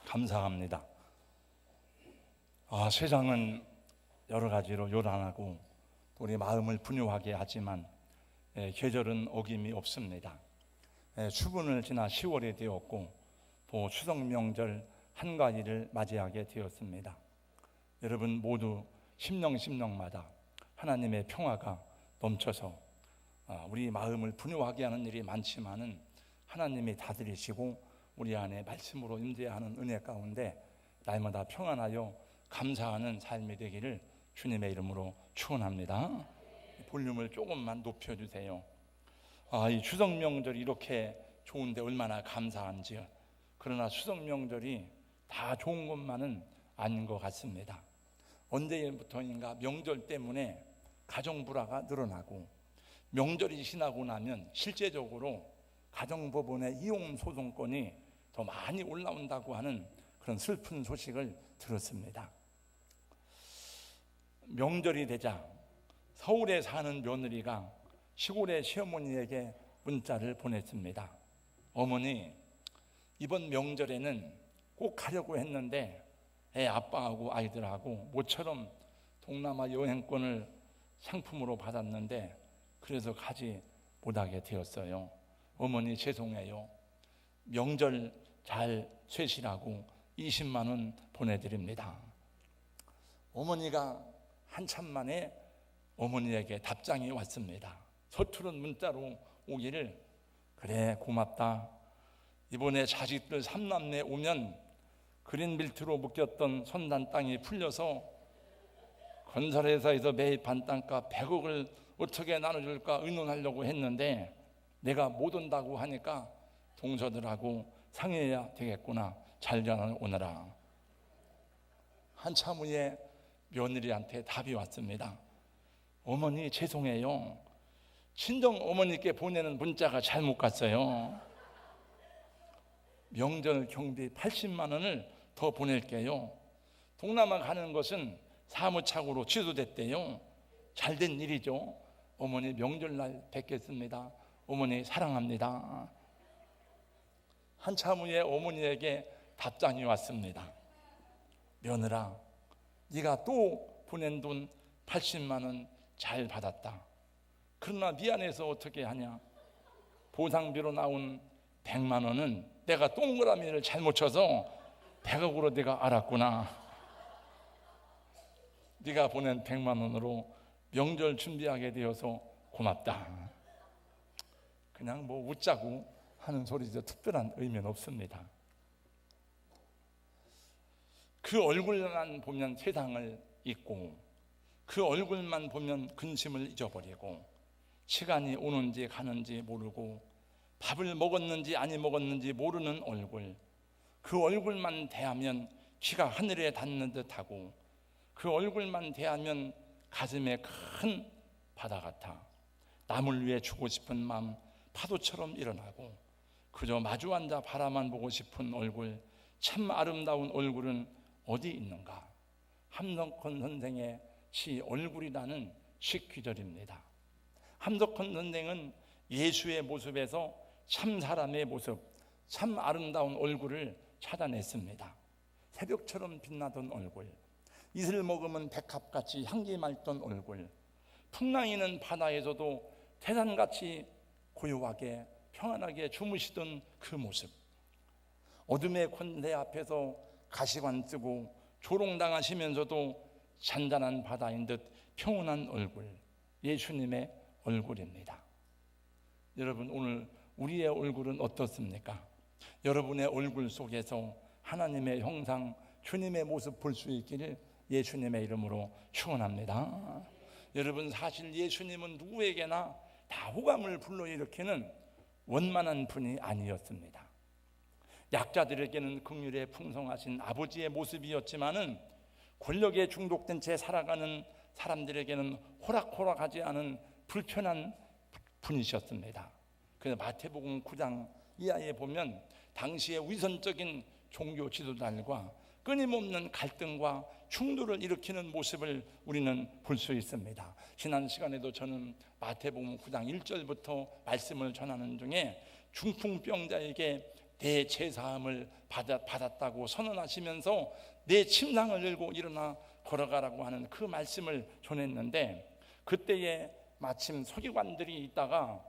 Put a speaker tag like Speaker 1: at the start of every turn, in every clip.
Speaker 1: 감사합니다. 세상은 여러 가지로 요란하고 우리 마음을 분유하게 하지만 계절은 어김이 없습니다. 추분을 지나 10월이 되었고 또 추석 명절 한가위를 맞이하게 되었습니다. 여러분 모두 심령마다 하나님의 평화가 넘쳐서 우리 마음을 분유하게 하는 일이 많지만은 하나님이 다스리시고 우리 안에 말씀으로 임재하는 은혜 가운데 날마다 평안하여 감사하는 삶이 되기를 주님의 이름으로 축원합니다. 볼륨을 조금만 높여주세요. 이 추석 명절이 이렇게 좋은데 얼마나 감사한지요. 그러나 추석 명절이 다 좋은 것만은 아닌 것 같습니다. 언제부터인가 명절 때문에 가정 불화가 늘어나고 명절이 지나고 나면 실제적으로 가정법원의 이혼 소송건이 더 많이 올라온다고 하는 그런 슬픈 소식을 들었습니다. 명절이 되자 서울에 사는 며느리가 시골의 시어머니에게 문자를 보냈습니다. 어머니, 이번 명절에는 꼭 가려고 했는데 아빠하고 아이들하고 모처럼 동남아 여행권을 상품으로 받았는데 그래서 가지 못하게 되었어요. 어머니 죄송해요. 명절 잘 쇠시라고 20만 원 보내드립니다. 어머니가 한참 만에 어머니에게 답장이 왔습니다. 서투른 문자로 오기를, 그래 고맙다. 이번에 자식들 3남매 오면 그린벨트로 묶였던 선단 땅이 풀려서 건설회사에서 매입한 땅값 100억을 어떻게 나눠줄까 의논하려고 했는데 내가 못 온다고 하니까 동서들하고 상의해야 되겠구나. 잘 오너라. 한참 후에 며느리한테 답이 왔습니다. 어머니 죄송해요. 친정 어머니께 보내는 문자가 잘못 갔어요. 명절 경비 80만 원을 더 보낼게요. 동남아 가는 것은 사무착오로 취소됐대요. 잘된 일이죠. 어머니 명절날 뵙겠습니다. 어머니 사랑합니다. 한참 후에 어머니에게 답장이 왔습니다. 며느라, 네가 또 보낸 돈 80만 원 잘 받았다. 그러나 미안해서 어떻게 하냐. 보상비로 나온 100만 원은 내가 동그라미를 잘못 쳐서 100억으로 내가 알았구나. 네가 보낸 100만 원으로 명절 준비하게 되어서 고맙다. 그냥 웃자고 하는 소리죠. 특별한 의미는 없습니다. 그 얼굴만 보면 세상을 잊고 그 얼굴만 보면 근심을 잊어버리고 시간이 오는지 가는지 모르고 밥을 먹었는지 아니 먹었는지 모르는 얼굴, 그 얼굴만 대하면 귀가 하늘에 닿는 듯하고 그 얼굴만 대하면 가슴에 큰 바다 같아 남을 위해 주고 싶은 마음 파도처럼 일어나고 그저 마주 앉아 바라만 보고 싶은 얼굴, 참 아름다운 얼굴은 어디 있는가. 함덕헌 선생의 시 얼굴이라는 시귀절입니다. 함덕헌 선생은 예수의 모습에서 참 사람의 모습, 참 아름다운 얼굴을 찾아냈습니다. 새벽처럼 빛나던 얼굴, 이슬 머금은 백합같이 향기 맑던 얼굴, 풍랑이는 바다에서도 태산같이 고요하게 평안하게 주무시던 그 모습, 어둠의 권세 앞에서 가시관 쓰고 조롱당하시면서도 잔잔한 바다인 듯 평온한 얼굴, 예수님의 얼굴입니다. 여러분, 오늘 우리의 얼굴은 어떻습니까? 여러분의 얼굴 속에서 하나님의 형상, 주님의 모습 볼 수 있기를 예수님의 이름으로 축원합니다. 여러분, 사실 예수님은 누구에게나 다 호감을 불러일으키는 원만한 분이 아니었습니다. 약자들에게는 긍휼에 풍성하신 아버지의 모습이었지만은 권력에 중독된 채 살아가는 사람들에게는 호락호락하지 않은 불편한 분이셨습니다. 그래서 마태복음 9장 이하에 보면 당시의 위선적인 종교 지도자들과 끊임없는 갈등과 충돌을 일으키는 모습을 우리는 볼 수 있습니다. 지난 시간에도 저는 마태복음 9장 1절부터 말씀을 전하는 중에 중풍병자에게 내 죄사함을 받았다고 선언하시면서 내 침상을 들고 일어나 걸어가라고 하는 그 말씀을 전했는데, 그때에 마침 서기관들이 있다가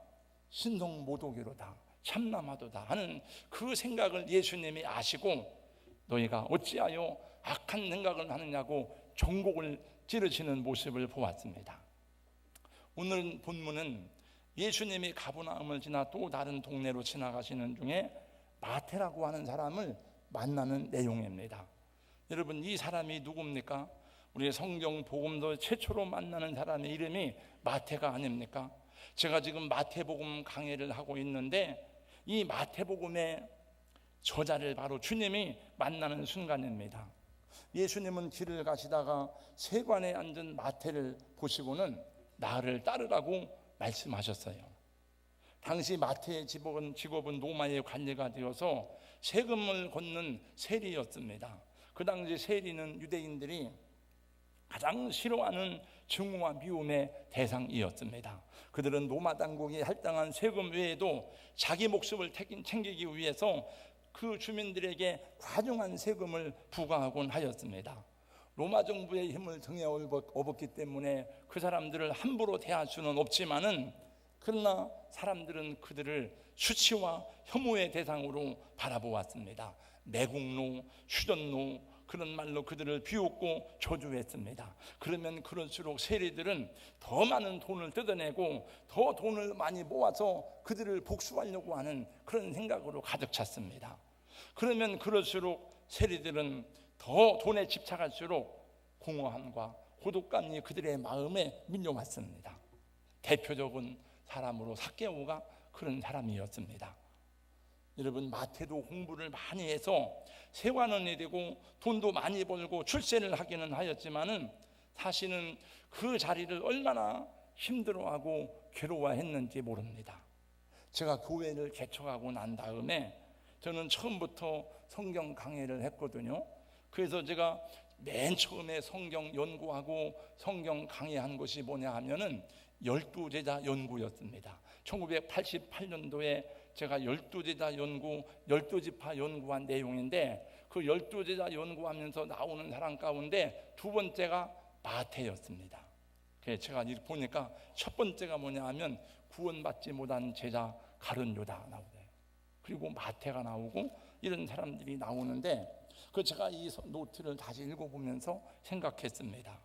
Speaker 1: 신성 모독이로다, 참남하도다 하는 그 생각을 예수님이 아시고 너희가 어찌하여 악한 생각을 하느냐고 종곡을 찌르시는 모습을 보았습니다. 오늘 본문은 예수님이 가버나움을 지나 또 다른 동네로 지나가시는 중에 마태라고 하는 사람을 만나는 내용입니다. 여러분, 이 사람이 누굽니까? 우리 성경 복음서 최초로 만나는 사람의 이름이 마태가 아닙니까? 제가 지금 마태복음 강해를 하고 있는데 이 마태복음의 저자를 바로 주님이 만나는 순간입니다. 예수님은 길을 가시다가 세관에 앉은 마태를 보시고는 나를 따르라고 말씀하셨어요. 당시 마태의 직업은 로마의 관리가 되어서 세금을 걷는 세리였습니다. 그 당시 세리는 유대인들이 가장 싫어하는 증오와 미움의 대상이었습니다. 그들은 로마 당국이 할당한 세금 외에도 자기 목숨을 챙기기 위해서 그 주민들에게 과중한 세금을 부과하곤 하였습니다. 로마 정부의 힘을 등에 업었기 때문에 그 사람들을 함부로 대할 수는 없지만은, 그러나 사람들은 그들을 수치와 혐오의 대상으로 바라보았습니다. 매국노, 휴전노, 그런 말로 그들을 비웃고 저주했습니다. 그러면 그럴수록 세리들은 더 많은 돈을 뜯어내고 더 돈을 많이 모아서 그들을 복수하려고 하는 그런 생각으로 가득 찼습니다. 그러면 그럴수록 세리들은 더 돈에 집착할수록 공허함과 고독감이 그들의 마음에 밀려왔습니다. 대표적인 사람으로 삭개오가 그런 사람이었습니다. 여러분, 마태도 공부를 많이 해서 세관원이 되고 돈도 많이 벌고 출세를 하기는 하였지만은 사실은 그 자리를 얼마나 힘들어하고 괴로워했는지 모릅니다. 제가 교회를 개척하고 난 다음에 저는 처음부터 성경 강해를 했거든요. 그래서 제가 맨 처음에 성경 연구하고 성경 강해한 것이 뭐냐 하면은 12제자 연구였습니다. 1988년도에 제가 12제자 연구, 12지파 연구한 내용인데, 그 12제자 연구하면서 나오는 사람 가운데 두 번째가 마태였습니다. 그래서 제가 보니까 첫 번째가 뭐냐 하면 구원받지 못한 제자 가룟유다 나오대요. 그리고 마태가 나오고 이런 사람들이 나오는데, 그 제가 이 노트를 다시 읽어보면서 생각했습니다.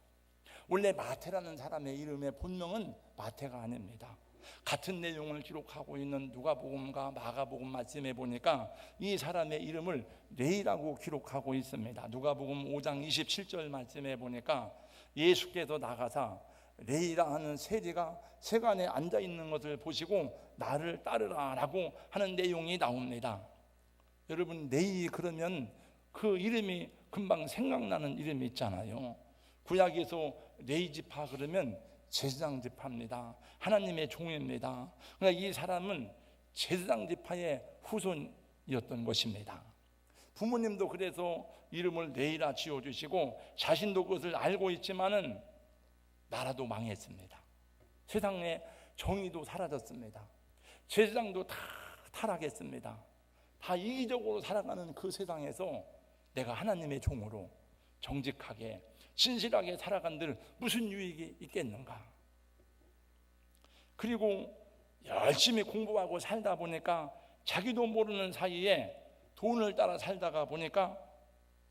Speaker 1: 원래 마태라는 사람의 이름의 본명은 마태가 아닙니다. 같은 내용을 기록하고 있는 누가복음과 마가복음 말씀해 보니까 이 사람의 이름을 레이라고 기록하고 있습니다. 누가복음 5장 27절 말씀해 보니까 예수께서 나가사 레이라 하는 세리가 세관에 앉아 있는 것을 보시고 나를 따르라 라고 하는 내용이 나옵니다. 여러분, 레이 그러면 그 이름이 금방 생각나는 이름이 있잖아요. 구약에서 레이지파 그러면 제사장 지파입니다. 하나님의 종입니다. 그러니까 이 사람은 제사장 지파의 후손이었던 것입니다. 부모님도 그래서 이름을 레이라 지어주시고 자신도 그것을 알고 있지만은 나라도 망했습니다. 세상에 정의도 사라졌습니다. 제사장도 다 타락했습니다. 다 이기적으로 살아가는 그 세상에서 내가 하나님의 종으로 정직하게 신실하게 살아간들 무슨 유익이 있겠는가? 그리고 열심히 공부하고 살다 보니까 자기도 모르는 사이에 돈을 따라 살다가 보니까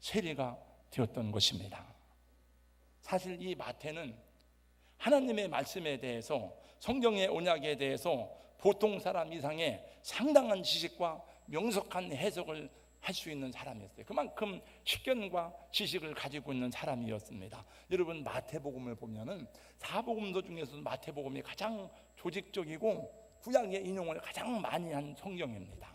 Speaker 1: 세리가 되었던 것입니다. 사실 이 마태는 하나님의 말씀에 대해서, 성경의 언약에 대해서 보통 사람 이상의 상당한 지식과 명석한 해석을 할 수 있는 사람이었어요. 그만큼 식견과 지식을 가지고 있는 사람이었습니다. 여러분, 마태복음을 보면은 사복음서 중에서도 마태복음이 가장 조직적이고 구약의 인용을 가장 많이 한 성경입니다.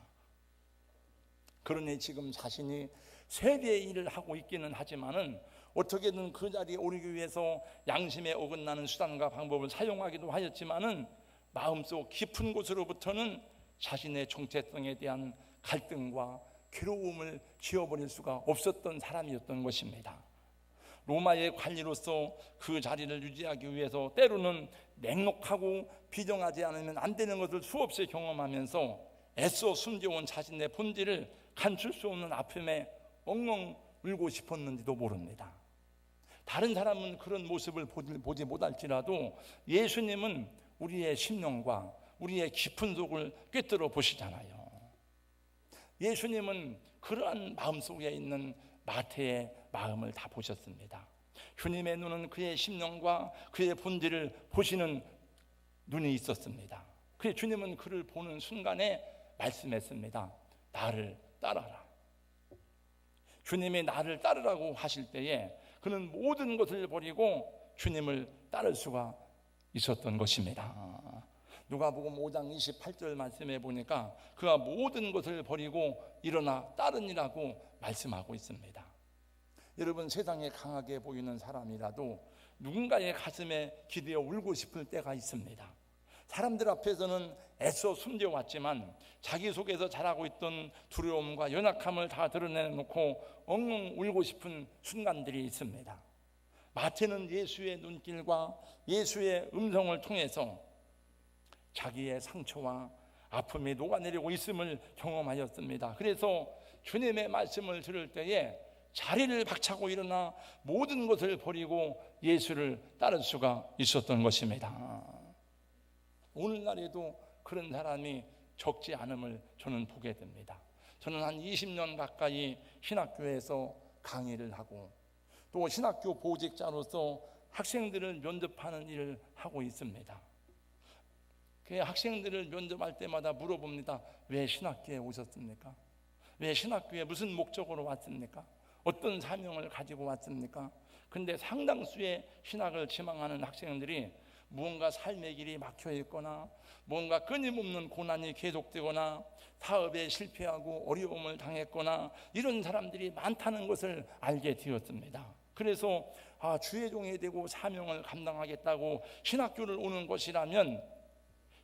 Speaker 1: 그러니 지금 자신이 세리의 일을 하고 있기는 하지만은 어떻게든 그 자리에 오르기 위해서 양심에 어긋나는 수단과 방법을 사용하기도 하였지만은 마음속 깊은 곳으로부터는 자신의 정체성에 대한 갈등과 괴로움을 지워버릴 수가 없었던 사람이었던 것입니다. 로마의 관리로서 그 자리를 유지하기 위해서 때로는 냉혹하고 비정하지 않으면 안 되는 것을 수없이 경험하면서 애써 숨겨온 자신의 본질을 감출 수 없는 아픔에 엉엉 울고 싶었는지도 모릅니다. 다른 사람은 그런 모습을 보지 못할지라도 예수님은 우리의 심령과 우리의 깊은 속을 꿰뚫어 보시잖아요. 예수님은 그러한 마음속에 있는 마태의 마음을 다 보셨습니다. 주님의 눈은 그의 심령과 그의 본질을 보시는 눈이 있었습니다. 그래서 주님은 그를 보는 순간에 말씀했습니다. 나를 따라라. 주님이 나를 따르라고 하실 때에 그는 모든 것을 버리고 주님을 따를 수가 있었던 것입니다. 누가복음 5장 28절 말씀해 보니까 그가 모든 것을 버리고 일어나 따르니라고 말씀하고 있습니다. 여러분, 세상에 강하게 보이는 사람이라도 누군가의 가슴에 기대어 울고 싶을 때가 있습니다. 사람들 앞에서는 애써 숨겨왔지만 자기 속에서 자라고 있던 두려움과 연약함을 다 드러내놓고 엉엉 울고 싶은 순간들이 있습니다. 마태는 예수의 눈길과 예수의 음성을 통해서 자기의 상처와 아픔이 녹아내리고 있음을 경험하였습니다. 그래서 주님의 말씀을 들을 때에 자리를 박차고 일어나 모든 것을 버리고 예수를 따를 수가 있었던 것입니다. 오늘날에도 그런 사람이 적지 않음을 저는 보게 됩니다. 저는 한 20년 가까이 신학교에서 강의를 하고 또 신학교 보직자로서 학생들을 면접하는 일을 하고 있습니다. 그 학생들을 면접할 때마다 물어봅니다. 왜 신학교에 오셨습니까? 왜 신학교에 무슨 목적으로 왔습니까? 어떤 사명을 가지고 왔습니까? 근데 상당수의 신학을 지망하는 학생들이 무언가 삶의 길이 막혀 있거나 뭔가 끊임없는 고난이 계속되거나 사업에 실패하고 어려움을 당했거나 이런 사람들이 많다는 것을 알게 되었습니다. 그래서 주의 종이 되고 사명을 감당하겠다고 신학교를 오는 것이라면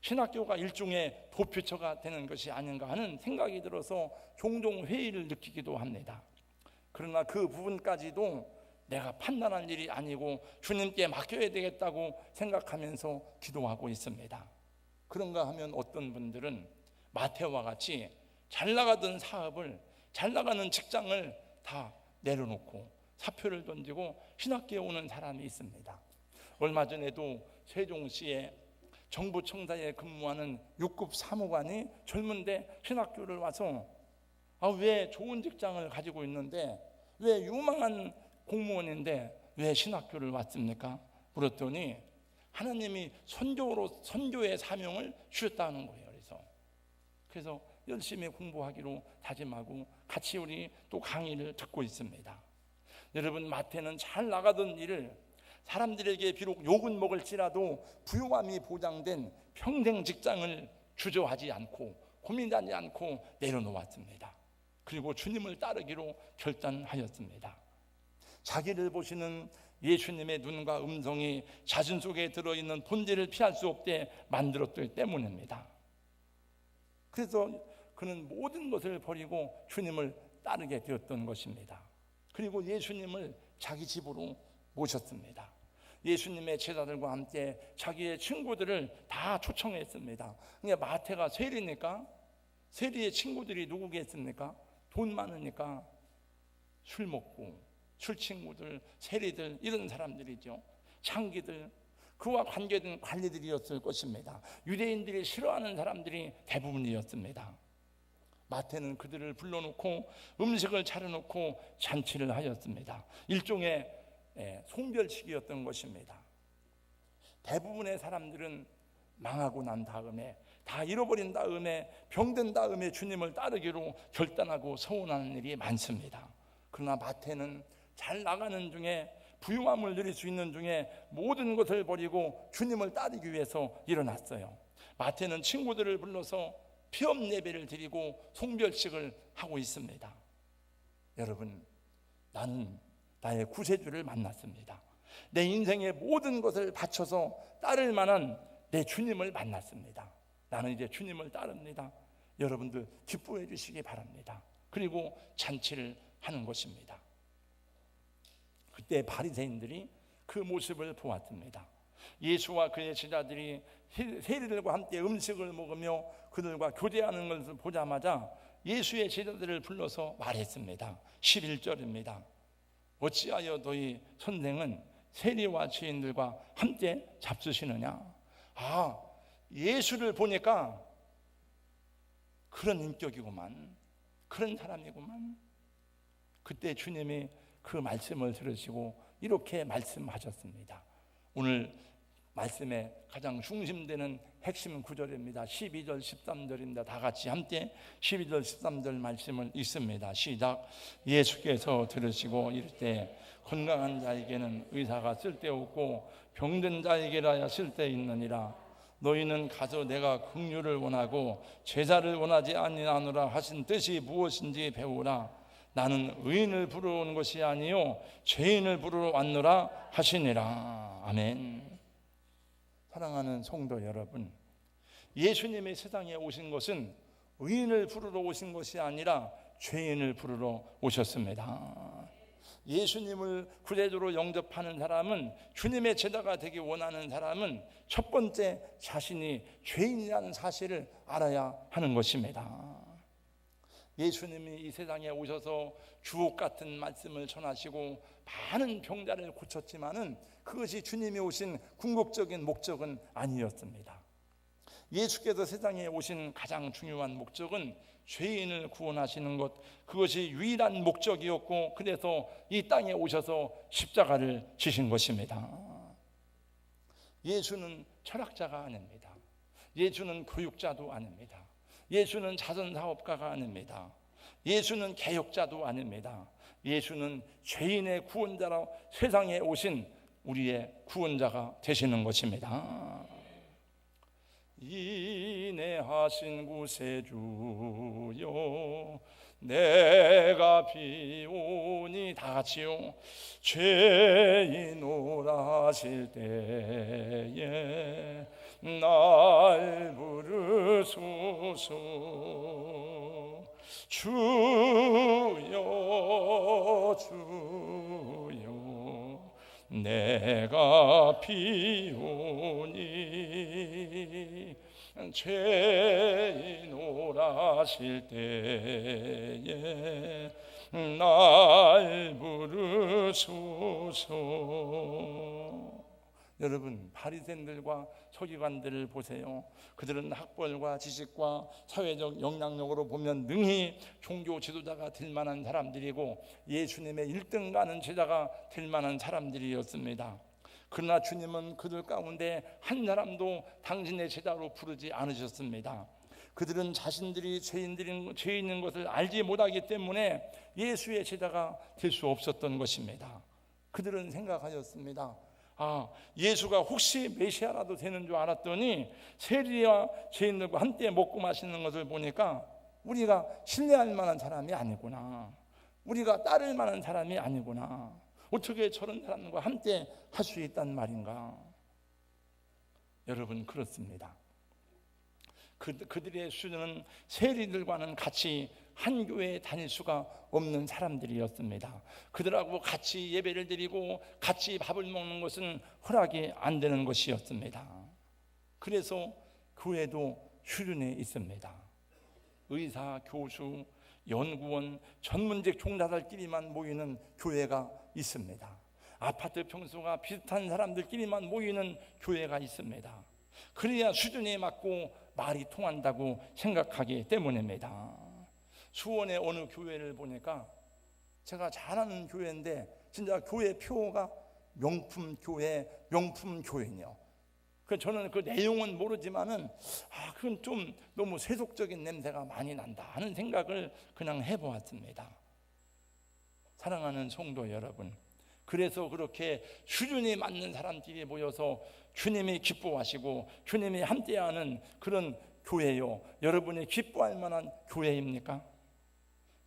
Speaker 1: 신학교가 일종의 도표처가 되는 것이 아닌가 하는 생각이 들어서 종종 회의를 느끼기도 합니다. 그러나 그 부분까지도 내가 판단할 일이 아니고 주님께 맡겨야 되겠다고 생각하면서 기도하고 있습니다. 그런가 하면 어떤 분들은 마태와 같이 잘 나가던 사업을, 잘 나가는 직장을 다 내려놓고 사표를 던지고 신학교에 오는 사람이 있습니다. 얼마 전에도 세종시에 정부청사에 근무하는 6급 사무관이 젊은데 신학교를 와서 왜 좋은 직장을 가지고 있는데 왜 유망한 공무원인데 왜 신학교를 왔습니까? 물었더니 하나님이 선교의 사명을 주셨다는 거예요. 그래서 열심히 공부하기로 다짐하고 같이 우리 또 강의를 듣고 있습니다. 여러분, 마태는 잘 나가던 일을 사람들에게 비록 욕은 먹을지라도 부유함이 보장된 평생 직장을 주저하지 않고 고민하지 않고 내려놓았습니다. 그리고 주님을 따르기로 결단하였습니다. 자기를 보시는 예수님의 눈과 음성이 자신 속에 들어있는 본질을 피할 수 없게 만들었기 때문입니다. 그래서 그는 모든 것을 버리고 주님을 따르게 되었던 것입니다. 그리고 예수님을 자기 집으로 모셨습니다. 예수님의 제자들과 함께 자기의 친구들을 다 초청했습니다. 그러니까 마태가 세리니까 세리의 친구들이 누구겠습니까? 돈 많으니까 술 먹고 술 친구들, 세리들 이런 사람들이죠. 창기들, 그와 관계된 관리들이었을 것입니다. 유대인들이 싫어하는 사람들이 대부분이었습니다. 마태는 그들을 불러놓고 음식을 차려놓고 잔치를 하였습니다. 일종의 송별식이었던 것입니다. 대부분의 사람들은 망하고 난 다음에 다 잃어버린 다음에 병든 다음에 주님을 따르기로 결단하고 서운하는 일이 많습니다. 그러나 마태는 잘 나가는 중에 부유함을 누릴 수 있는 중에 모든 것을 버리고 주님을 따르기 위해서 일어났어요. 마태는 친구들을 불러서 피업 예배를 드리고 송별식을 하고 있습니다. 여러분, 나는 나의 구세주를 만났습니다. 내 인생의 모든 것을 바쳐서 따를 만한 내 주님을 만났습니다. 나는 이제 주님을 따릅니다. 여러분들 기뻐해 주시기 바랍니다. 그리고 잔치를 하는 것입니다. 그때 바리새인들이 그 모습을 보았습니다. 예수와 그의 제자들이 세리들과 함께 음식을 먹으며 그들과 교대하는 것을 보자마자 예수의 제자들을 불러서 말했습니다. 11절입니다. 어찌하여 너희 선생은 세리와 죄인들과 함께 잡수시느냐? 예수를 보니까 그런 인격이구만, 그런 사람이구만. 그때 주님이 그 말씀을 들으시고 이렇게 말씀하셨습니다. 오늘 말씀의 가장 중심되는 핵심 구절입니다. 12절 13절입니다. 다 같이 함께 12절 13절 말씀을 읽습니다. 시작. 예수께서 들으시고 이르되 건강한 자에게는 의사가 쓸데없고 병든 자에게라야 쓸데있느니라. 너희는 가서 내가 긍휼을 원하고 제사를 원하지 아니하노라 하신 뜻이 무엇인지 배우라. 나는 의인을 부르러 온 것이 아니요 죄인을 부르러 왔노라 하시니라. 아멘. 사랑하는 성도 여러분, 예수님이 세상에 오신 것은 의인을 부르러 오신 것이 아니라 죄인을 부르러 오셨습니다. 예수님을 구세주로 영접하는 사람은, 주님의 제자가 되기 원하는 사람은 첫 번째 자신이 죄인이라는 사실을 알아야 하는 것입니다. 예수님이 이 세상에 오셔서 주옥 같은 말씀을 전하시고 많은 병자를 고쳤지만은 그것이 주님이 오신 궁극적인 목적은 아니었습니다. 예수께서 세상에 오신 가장 중요한 목적은 죄인을 구원하시는 것, 그것이 유일한 목적이었고, 그래서 이 땅에 오셔서 십자가를 지신 것입니다. 예수는 철학자가 아닙니다. 예수는 교육자도 아닙니다. 예수는 자선사업가가 아닙니다. 예수는 개혁자도 아닙니다. 예수는 죄인의 구원자로 세상에 오신 우리의 구원자가 되시는 것입니다. 인내하신 구세주여 내가 비오니, 다 같이요. 죄인 오라실 때에 날 부르소서. 주여 주여 내가 비오니 죄인 오라실 때에 날 부르소서. 여러분, 바리새인들과 서기관들을 보세요. 그들은 학벌과 지식과 사회적 영향력으로 보면 능히 종교 지도자가 될 만한 사람들이고 예수님의 1등 가는 제자가 될 만한 사람들이었습니다. 그러나 주님은 그들 가운데 한 사람도 당신의 제자로 부르지 않으셨습니다. 그들은 자신들이 죄인인 것을 알지 못하기 때문에 예수의 제자가 될 수 없었던 것입니다. 그들은 생각하였습니다. 예수가 혹시 메시아라도 되는 줄 알았더니 세리와 죄인들과 함께 먹고 마시는 것을 보니까 우리가 신뢰할 만한 사람이 아니구나, 우리가 따를 만한 사람이 아니구나, 어떻게 저런 사람과 함께 할 수 있단 말인가. 여러분, 그렇습니다. 그들의 수준은 세리들과는 같이 한 교회에 다닐 수가 없는 사람들이었습니다. 그들하고 같이 예배를 드리고 같이 밥을 먹는 것은 허락이 안 되는 것이었습니다. 그래서 교회도 수준에 있습니다. 의사, 교수, 연구원, 전문직 종사자들끼리만 모이는 교회가 있습니다. 아파트 평수가 비슷한 사람들끼리만 모이는 교회가 있습니다. 그래야 수준에 맞고 말이 통한다고 생각하기 때문입니다. 수원의 어느 교회를 보니까, 제가 잘 아는 교회인데 진짜 교회 표가 명품 교회네요. 저는 그 내용은 모르지만은 그건 좀 너무 세속적인 냄새가 많이 난다 하는 생각을 그냥 해보았습니다. 사랑하는 성도 여러분, 그래서 그렇게 수준이 맞는 사람들이 모여서 주님이 기뻐하시고 주님이 함께하는 그런 교회요, 여러분이 기뻐할 만한 교회입니까?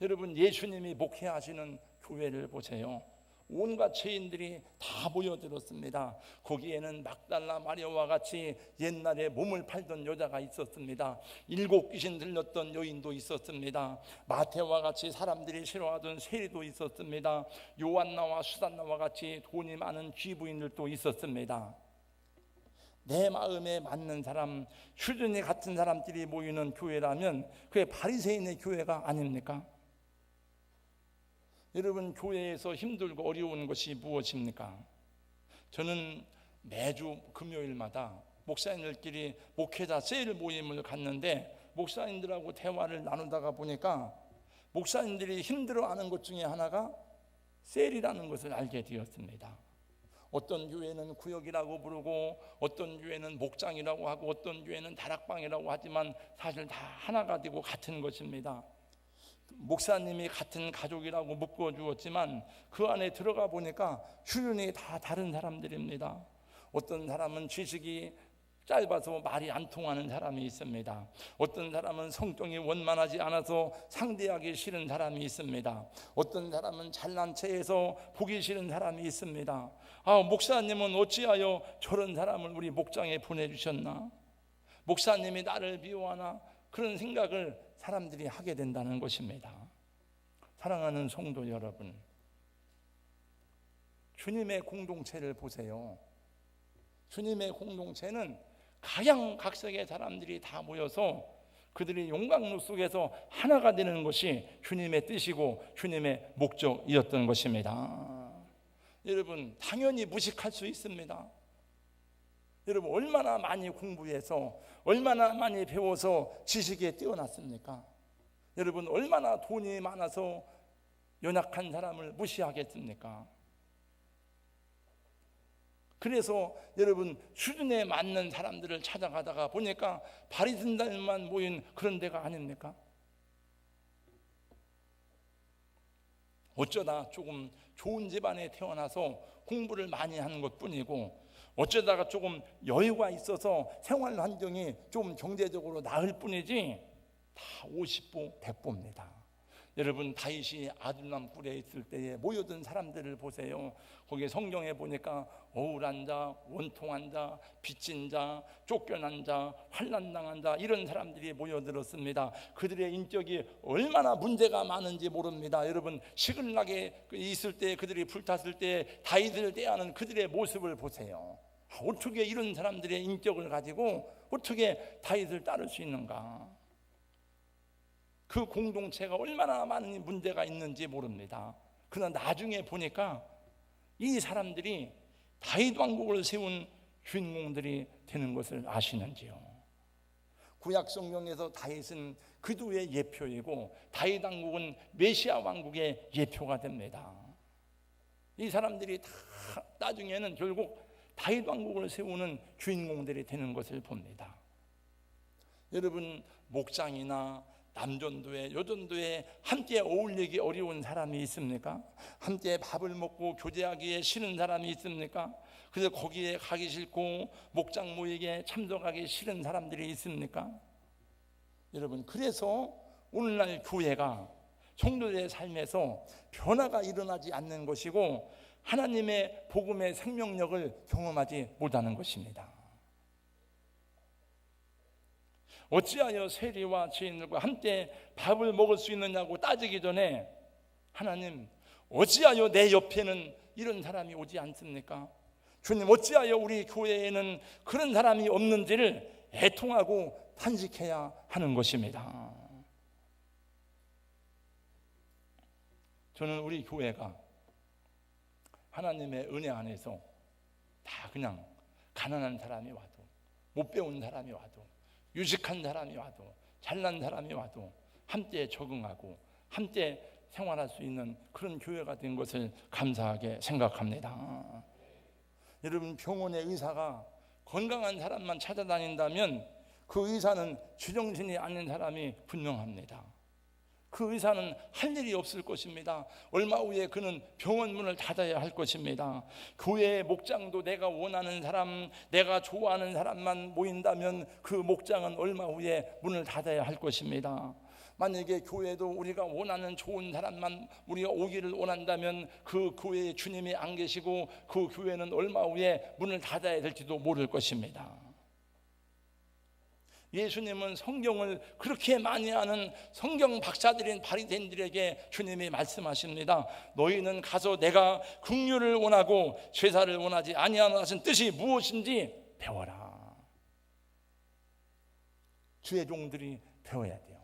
Speaker 1: 여러분, 예수님이 목회하시는 교회를 보세요. 온갖 죄인들이 다 모여들었습니다. 거기에는 막달라 마리아와 같이 옛날에 몸을 팔던 여자가 있었습니다. 7 귀신 들렸던 여인도 있었습니다. 마태와 같이 사람들이 싫어하던 세리도 있었습니다. 요한나와 수산나와 같이 돈이 많은 귀부인들도 있었습니다. 내 마음에 맞는 사람, 수준이 같은 사람들이 모이는 교회라면 그게 바리새인의 교회가 아닙니까? 여러분, 교회에서 힘들고 어려운 것이 무엇입니까? 저는 매주 금요일마다 목사님들끼리 목회자 세일 모임을 갔는데 목사님들하고 대화를 나누다가 보니까 목사님들이 힘들어하는 것 중에 하나가 세일이라는 것을 알게 되었습니다. 어떤 교회는 구역이라고 부르고 어떤 교회는 목장이라고 하고 어떤 교회는 다락방이라고 하지만 사실 다 하나가 되고 같은 것입니다. 목사님이 같은 가족이라고 묶어주었지만 그 안에 들어가 보니까 수준이 다 다른 사람들입니다. 어떤 사람은 지식이 짧아서 말이 안 통하는 사람이 있습니다. 어떤 사람은 성격이 원만하지 않아서 상대하기 싫은 사람이 있습니다. 어떤 사람은 잘난 체해서 보기 싫은 사람이 있습니다. 목사님은 어찌하여 저런 사람을 우리 목장에 보내주셨나? 목사님이 나를 미워하나? 그런 생각을 사람들이 하게 된다는 것입니다. 사랑하는 성도 여러분, 주님의 공동체를 보세요. 주님의 공동체는 각양각색의 사람들이 다 모여서 그들이 용광로 속에서 하나가 되는 것이 주님의 뜻이고 주님의 목적이었던 것입니다. 여러분, 당연히 무식할 수 있습니다. 여러분, 얼마나 많이 공부해서 얼마나 많이 배워서 지식에 뛰어났습니까? 여러분, 얼마나 돈이 많아서 연약한 사람을 무시하겠습니까? 그래서 여러분, 수준에 맞는 사람들을 찾아가다가 보니까 바리새인들만 모인 그런 데가 아닙니까? 어쩌다 조금 좋은 집안에 태어나서 공부를 많이 하는 것뿐이고 어쩌다가 조금 여유가 있어서 생활 환경이 좀 경제적으로 나을 뿐이지 다 50보 100보입니다. 여러분, 다윗이 아둘람 굴에 있을 때에 모여든 사람들을 보세요. 거기에 성경에 보니까 억울한 자, 원통한 자, 빚진 자, 쫓겨난 자, 환난당한 자, 이런 사람들이 모여들었습니다. 그들의 인격이 얼마나 문제가 많은지 모릅니다. 여러분, 시글락에 있을 때 그들이 불탔을 때 다윗을 대하는 그들의 모습을 보세요. 어떻게 이런 사람들의 인격을 가지고 어떻게 다윗을 따를 수 있는가? 그 공동체가 얼마나 많은 문제가 있는지 모릅니다. 그러나 나중에 보니까 이 사람들이 다윗 왕국을 세운 주인공들이 되는 것을 아시는지요? 구약 성경에서 다윗은 그도의 예표이고 다윗 왕국은 메시아 왕국의 예표가 됩니다. 이 사람들이 다 나중에는 결국 다윗 왕국을 세우는 주인공들이 되는 것을 봅니다. 여러분, 목장이나 남전도회, 여전도회 함께 어울리기 어려운 사람이 있습니까? 함께 밥을 먹고 교제하기에 싫은 사람이 있습니까? 그래서 거기에 가기 싫고 목장 모임에 참석하기 싫은 사람들이 있습니까? 여러분, 그래서 오늘날 교회가 성도들의 삶에서 변화가 일어나지 않는 것이고 하나님의 복음의 생명력을 경험하지 못하는 것입니다. 어찌하여 세리와 죄인들과 함께 밥을 먹을 수 있느냐고 따지기 전에 하나님, 어찌하여 내 옆에는 이런 사람이 오지 않습니까? 주님, 어찌하여 우리 교회에는 그런 사람이 없는지를 애통하고 탄식해야 하는 것입니다. 저는 우리 교회가 하나님의 은혜 안에서 다 그냥 가난한 사람이 와도 못 배운 사람이 와도 유식한 사람이 와도 잘난 사람이 와도 함께 적응하고 함께 생활할 수 있는 그런 교회가 된 것을 감사하게 생각합니다. 여러분, 병원의 의사가 건강한 사람만 찾아다닌다면 그 의사는 제정신이 아닌 사람이 분명합니다. 그 의사는 할 일이 없을 것입니다. 얼마 후에 그는 병원 문을 닫아야 할 것입니다. 교회의 목장도 내가 원하는 사람, 내가 좋아하는 사람만 모인다면 그 목장은 얼마 후에 문을 닫아야 할 것입니다. 만약에 교회도 우리가 원하는 좋은 사람만 우리가 오기를 원한다면 그 교회에 주님이 안 계시고 그 교회는 얼마 후에 문을 닫아야 될지도 모를 것입니다. 예수님은 성경을 그렇게 많이 아는 성경 박사들인 바리새인들에게 주님이 말씀하십니다. 너희는 가서 내가 긍휼을 원하고 제사를 원하지 아니하는 뜻이 무엇인지 배워라. 주의 종들이 배워야 돼요.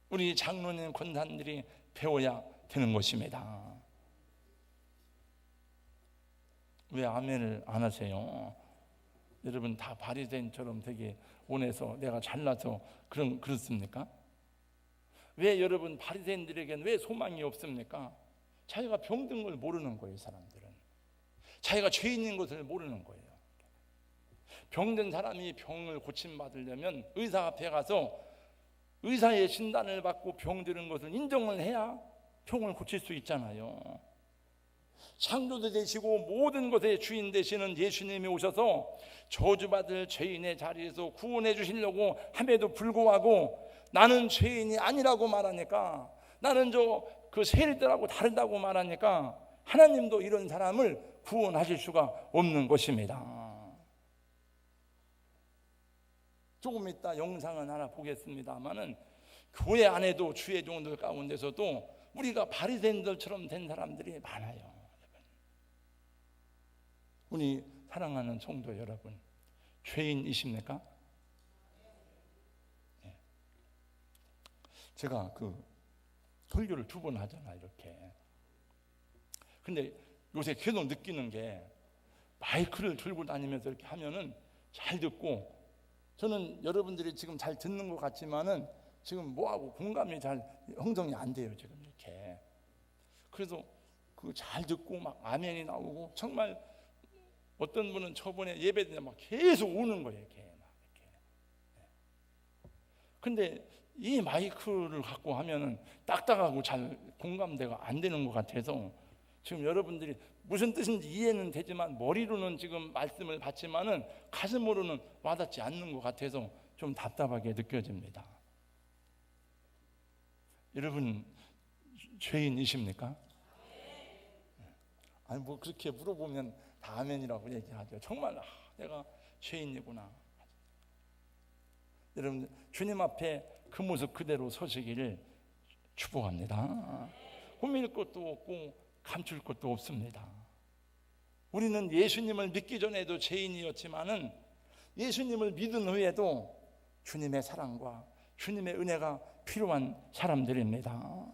Speaker 1: 우리 장로님, 권사님들이 배워야 되는 것입니다. 왜 아멘을 안 하세요? 여러분 다 바리새인처럼 되게 원해서 내가 잘나서 그렇습니까? 왜 여러분 바리새인들에게는 왜 소망이 없습니까? 자기가 병든 걸 모르는 거예요. 사람들은 자기가 죄인인 것을 모르는 거예요. 병든 사람이 병을 고침받으려면 의사 앞에 가서 의사의 진단을 받고 병드는 것을 인정을 해야 병을 고칠 수 있잖아요. 창조도 되시고 모든 것의 주인 되시는 예수님이 오셔서 저주받을 죄인의 자리에서 구원해 주시려고 함에도 불구하고 나는 죄인이 아니라고 말하니까, 나는 그 세리들하고 다르다고 말하니까 하나님도 이런 사람을 구원하실 수가 없는 것입니다. 조금 이따 영상은 하나 보겠습니다만은 교회 안에도 주의 종들 가운데서도 우리가 바리새인들처럼 된 사람들이 많아요. 우리 사랑하는 성도 여러분, 죄인이십니까? 네. 제가 설교를 2번 하잖아요, 이렇게. 근데 요새 계속 느끼는 게 마이크를 들고 다니면서 이렇게 하면은 잘 듣고, 저는 여러분들이 지금 잘 듣는 것 같지만은 지금 뭐하고 공감이 잘 형성이 안 돼요, 지금 이렇게. 그래서 잘 듣고 막 아멘이 나오고, 정말 어떤 분은 저번에 예배 때 막 계속 우는 거예요, 이렇게. 근데 이 마이크를 갖고 하면은 딱딱하고 잘 공감대가 안 되는 것 같아서 지금 여러분들이 무슨 뜻인지 이해는 되지만 머리로는 지금 말씀을 받지만은 가슴으로는 와닿지 않는 것 같아서 좀 답답하게 느껴집니다. 여러분 죄인이십니까? 아니 뭐 그렇게 물어보면 다 아멘이라고 얘기하죠. 정말 내가 죄인이구나. 여러분 주님 앞에 그 모습 그대로 서시기를 축복합니다. 꾸밀 것도 없고 감출 것도 없습니다. 우리는 예수님을 믿기 전에도 죄인이었지만은 예수님을 믿은 후에도 주님의 사랑과 주님의 은혜가 필요한 사람들입니다.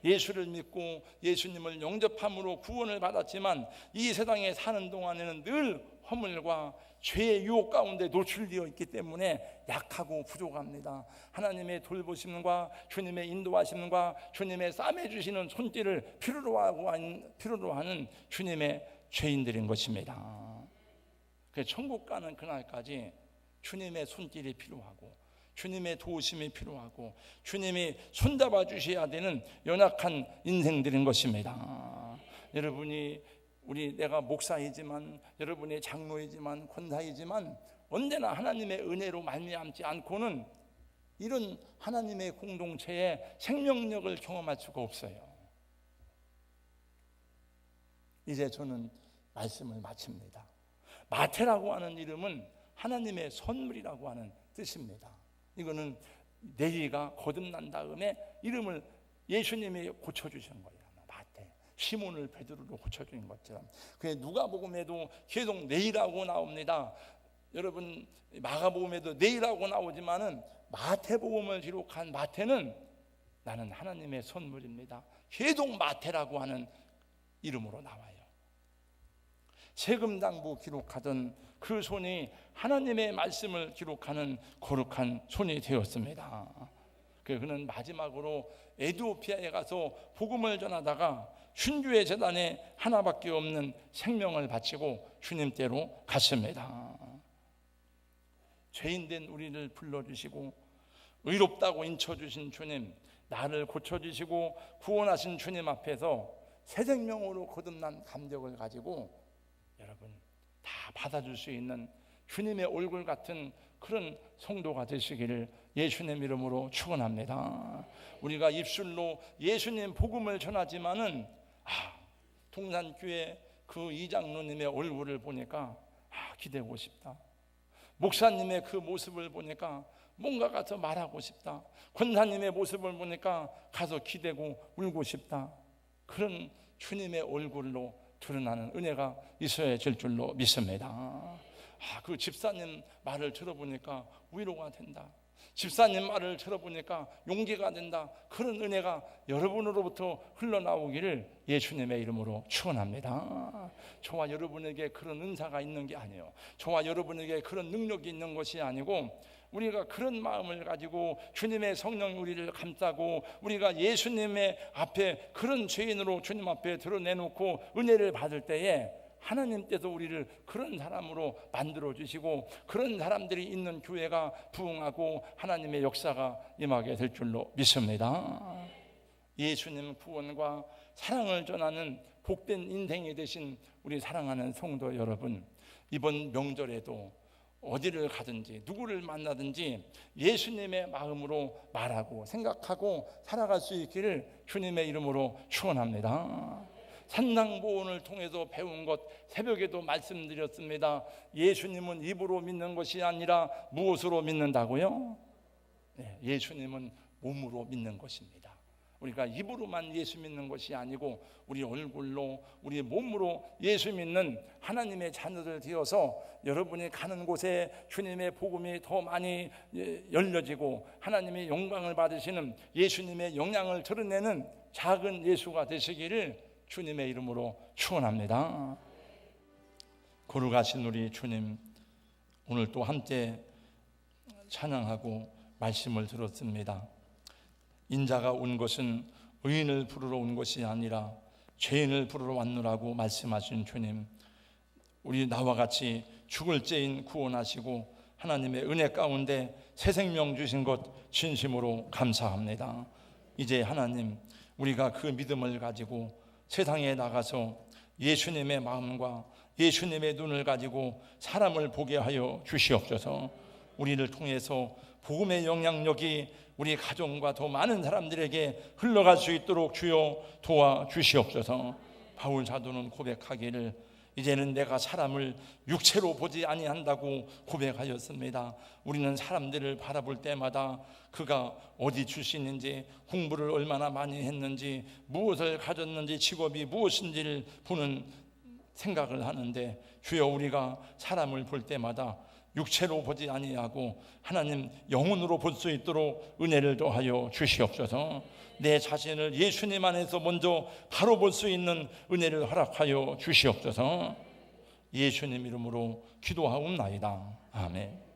Speaker 1: 예수를 믿고 예수님을 영접함으로 구원을 받았지만 이 세상에 사는 동안에는 늘 허물과 죄의 유혹 가운데 노출되어 있기 때문에 약하고 부족합니다. 하나님의 돌보심과 주님의 인도하심과 주님의 싸매주시는 손길을 필요로 하는 주님의 죄인들인 것입니다. 그래서 천국 가는 그날까지 주님의 손길이 필요하고 주님의 도우심이 필요하고 주님이 손잡아 주셔야 되는 연약한 인생들인 것입니다. 여러분이 내가 목사이지만, 여러분이 장로이지만, 권사이지만 언제나 하나님의 은혜로 말미암지 않고는 이런 하나님의 공동체의 생명력을 경험할 수가 없어요. 이제 저는 말씀을 마칩니다. 마태라고 하는 이름은 하나님의 선물이라고 하는 뜻입니다. 이거는 네리가 거듭난 다음에 이름을 예수님이 고쳐주신 거예요. 마태, 시몬을 베드로로 고쳐준 것처럼. 그게 누가복음에도 계속 네이라고 나옵니다. 여러분 마가복음에도 네이라고 나오지만은 마태복음을 기록한 마태는 나는 하나님의 선물입니다. 계속 마태라고 하는 이름으로 나와요. 세금당부 기록하던 그 손이 하나님의 말씀을 기록하는 거룩한 손이 되었습니다. 그는 마지막으로 에티오피아에 가서 복음을 전하다가 순교의 제단에 하나밖에 없는 생명을 바치고 주님께로 갔습니다. 죄인된 우리를 불러주시고 의롭다고 인쳐주신 주님, 나를 고쳐주시고 구원하신 주님 앞에서 새 생명으로 거듭난 감격을 가지고 여러분 다 받아줄 수 있는 주님의 얼굴 같은 그런 성도가 되시기를 예수님 이름으로 축원합니다. 우리가 입술로 예수님 복음을 전하지만은 동산교회 그 이장로님의 얼굴을 보니까 기대고 싶다. 목사님의 그 모습을 보니까 뭔가 가서 말하고 싶다. 권사님의 모습을 보니까 가서 기대고 울고 싶다. 그런 주님의 얼굴로 드러나는 은혜가 있어야 될 줄로 믿습니다. 그 집사님 말을 들어보니까 위로가 된다. 집사님 말을 들어보니까 용기가 된다. 그런 은혜가 여러분으로부터 흘러나오기를 예수님의 이름으로 축원합니다. 저와 여러분에게 그런 은사가 있는 게 아니에요. 저와 여러분에게 그런 능력이 있는 것이 아니고, 우리가 그런 마음을 가지고 주님의 성령이 우리를 감싸고 우리가 예수님의 앞에 그런 죄인으로 주님 앞에 드러내놓고 은혜를 받을 때에 하나님께서 우리를 그런 사람으로 만들어 주시고 그런 사람들이 있는 교회가 부흥하고 하나님의 역사가 임하게 될 줄로 믿습니다. 예수님 구원과 사랑을 전하는 복된 인생이 되신 우리 사랑하는 성도 여러분, 이번 명절에도 어디를 가든지 누구를 만나든지 예수님의 마음으로 말하고 생각하고 살아갈 수 있기를 주님의 이름으로 축원합니다. 산상보훈을 통해서 배운 것, 새벽에도 말씀드렸습니다. 예수님은 입으로 믿는 것이 아니라 무엇으로 믿는다고요? 예수님은 몸으로 믿는 것입니다. 우리가 입으로만 예수 믿는 것이 아니고 우리 얼굴로, 우리 몸으로 예수 믿는 하나님의 자녀들 되어서 여러분이 가는 곳에 주님의 복음이 더 많이 열려지고 하나님의 영광을 받으시는 예수님의 영향을 드러내는 작은 예수가 되시기를 주님의 이름으로 축원합니다. 거룩하신 우리 주님, 오늘 또 함께 찬양하고 말씀을 들었습니다. 인자가 온 것은 의인을 부르러 온 것이 아니라 죄인을 부르러 왔노라고 말씀하신 주님, 우리 나와 같이 죽을 죄인 구원하시고 하나님의 은혜 가운데 새 생명 주신 것 진심으로 감사합니다. 이제 하나님, 우리가 그 믿음을 가지고 세상에 나가서 예수님의 마음과 예수님의 눈을 가지고 사람을 보게 하여 주시옵소서. 우리를 통해서 복음의 영향력이 우리 가정과 더 많은 사람들에게 흘러갈 수 있도록 주여 도와주시옵소서. 바울 사도는 고백하기를 이제는 내가 사람을 육체로 보지 아니한다고 고백하였습니다. 우리는 사람들을 바라볼 때마다 그가 어디 출신인지, 공부를 얼마나 많이 했는지, 무엇을 가졌는지, 직업이 무엇인지를 보는 생각을 하는데, 주여 우리가 사람을 볼 때마다 육체로 보지 아니하고 하나님 영혼으로 볼 수 있도록 은혜를 더하여 주시옵소서. 내 자신을 예수님 안에서 먼저 바로 볼 수 있는 은혜를 허락하여 주시옵소서. 예수님 이름으로 기도하옵나이다. 아멘.